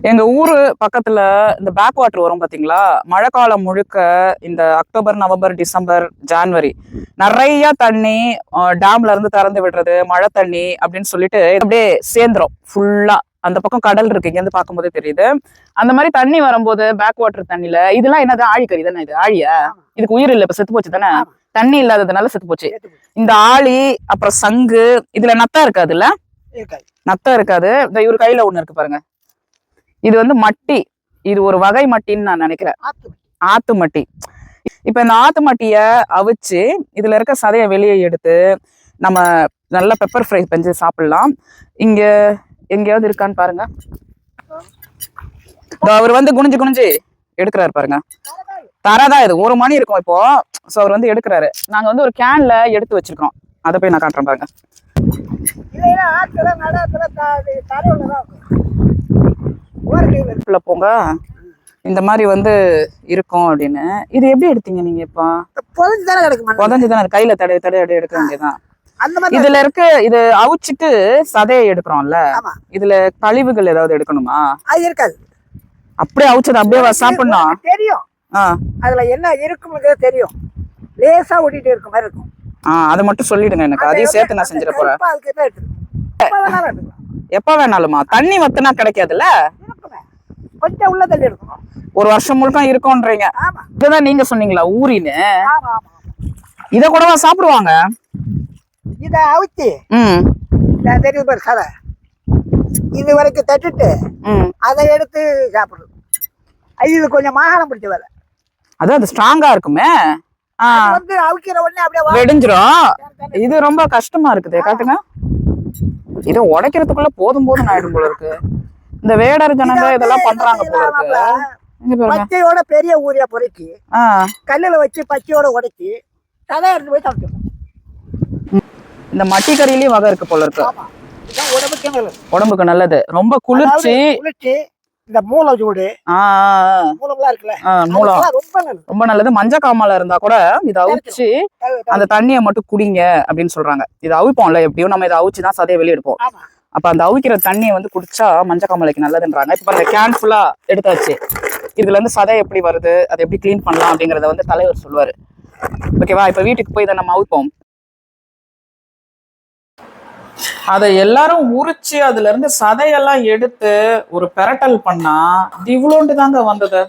எங்க ஊரு பக்கத்துல இந்த பேக் வாட்டர் வரும் பாத்தீங்களா, மழைக்காலம் முழுக்க இந்த அக்டோபர், நவம்பர், டிசம்பர், ஜான்வரி நிறைய தண்ணி டேம்ல இருந்து திறந்து விடுறது, மழை தண்ணி அப்படின்னு சொல்லிட்டு அப்படியே சேர்ந்துரும் ஃபுல்லா. அந்த பக்கம் கடல் இருக்கு, இங்க இருந்து பார்க்கும்போதே தெரியுது. அந்த மாதிரி தண்ணி வரும்போது பேக் வாட்டர் தண்ணில இதெல்லாம் என்னது, ஆழிக்கறி தானே இது? ஆழியா? இதுக்கு உயிர் இல்ல, இப்ப செத்து போச்சு தானே, தண்ணி இல்லாததுனால செத்து போச்சு. இந்த ஆழி அப்புறம் சங்கு, இதுல நத்தம் இருக்காதுல்ல? நத்தம் இருக்காது. இந்த இவரு கையில ஒண்ணு இருக்கு பாருங்க, இது வந்து மட்டி. இது ஒரு வகை மட்டின்னு நான் நினைக்கிறேன், ஆத்து மட்டி. இப்ப இந்த ஆத்து மட்டிய அவிச்சு இதுல இருக்க சதையை வெளியே எடுத்து நம்ம நல்லா பெப்பர் ஃப்ரை செஞ்சு சாப்பிடலாம். இங்க எங்கேயாவது இருக்கான்னு பாருங்க. அவர் வந்து குனிஞ்சு குனிஞ்சு எடுக்கிறாரு பாருங்க. தரதான் இது 1 மணி இருக்கும் இப்போ. சோ அவர் வந்து எடுக்கிறாரு. நாங்க வந்து ஒரு கேன்ல எடுத்து வச்சிருக்கோம், அதை போய் நான் காட்டுறேன் பாருங்க. போங்க, இந்த மாதிரி வந்து இருக்கும் அப்படின்னு. இது எப்படி எடுத்தீங்க நீங்க? இப்ப புதஞ்சுதானே கையில தடை எடுக்க வேண்டியதான். இதுல இருக்கு, இது அவிச்சிட்டு சதையை எடுக்கிறோம்ல, இதுல கழிவுகள் ஏதாவது எடுக்கணுமா? அது இருக்காது, அப்படியே அவிச்சது அப்படியே சாப்பிடணும். தெரியும் அதுல என்ன இருக்கும்னு தெரியும், லேசா ஓட்டிட்டு இருக்க மாதிரி இருக்கும். அதை மட்டும் சொல்லிடுங்க எனக்கு, அதையும் சேர்த்து நான் செஞ்சிட போறேன். எப்ப வேணாலுமா? தண்ணி வத்தினா கிடைக்காதுல்ல, கொஞ்சம் உள்ள தள்ளி இருக்கும், 1 வருஷம் முழுக்க இருக்கும்ன்றீங்க. இதுதான் நீங்க சொன்னீங்களா ஊரின்னு? இத கூடவா சாப்பிடுவாங்க? இத அவிச்சு தெரியுது பாரு சதை, இது வரைக்கும் தட்டுட்டு அதை எடுத்து சாப்பிடுறது. இது கொஞ்சம் மாகாணம் பிடிச்ச வேலை. அது ஸ்ட்ராங்கா இருக்குமே, வந்து அவிக்கிற உடனே அப்படியே வெடிஞ்சிரும். இது ரொம்ப கஷ்டமா இருக்குது, காட்டுங்க. இதை உடைக்கிறதுக்குள்ள போதும் போதும் ஆயிடும் போல இருக்கு. இந்த வேடர் ஜனங்க இதெல்லாம் பண்றாங்க போல இருக்கு. பச்சையோட பெரிய ஊரியா பொறுக்கி கல்லுல வச்சு பச்சையோட உடைச்சி சதை எடுத்து போய் சாப்பிட்டு. இந்த மட்டி கறியிலயும் வகை இருக்கு போல இருக்கு. உடம்புக்கு நல்லது, ரொம்ப குளிர்ச்சி. இந்த மூளை சூடு, மூலம் ரொம்ப நல்லது. மஞ்ச காமால இருந்தா கூட இதை அவிச்சு அந்த தண்ணியை மட்டும் குடிங்க அப்படின்னு சொல்றாங்க. இதை அவிப்போம்ல, எப்படியும் நம்ம இதை அவிச்சுதான் சதையை வெளியே எடுப்போம். அப்ப அந்த அவிக்கிற தண்ணியை வந்து குடிச்சா மஞ்ச காமாலைக்கு நல்லதுன்றாங்க. இப்ப அந்த கேன் ஃபுல்லா எடுத்தாச்சு. இதுல இருந்து சதை எப்படி வருது, அதை எப்படி கிளீன் பண்ணலாம் அப்படிங்கறத வந்து தலைவர் சொல்லுவாரு. ஓகேவா? இப்ப வீட்டுக்கு போய் இதை நம்ம அவிப்போம். அதை எல்லாரும் உரிச்சு அதுல இருந்து சதையெல்லாம் எடுத்து ஒரு பெரட்டல் பண்ணா இவ்வளோண்டு தாங்க வந்தது.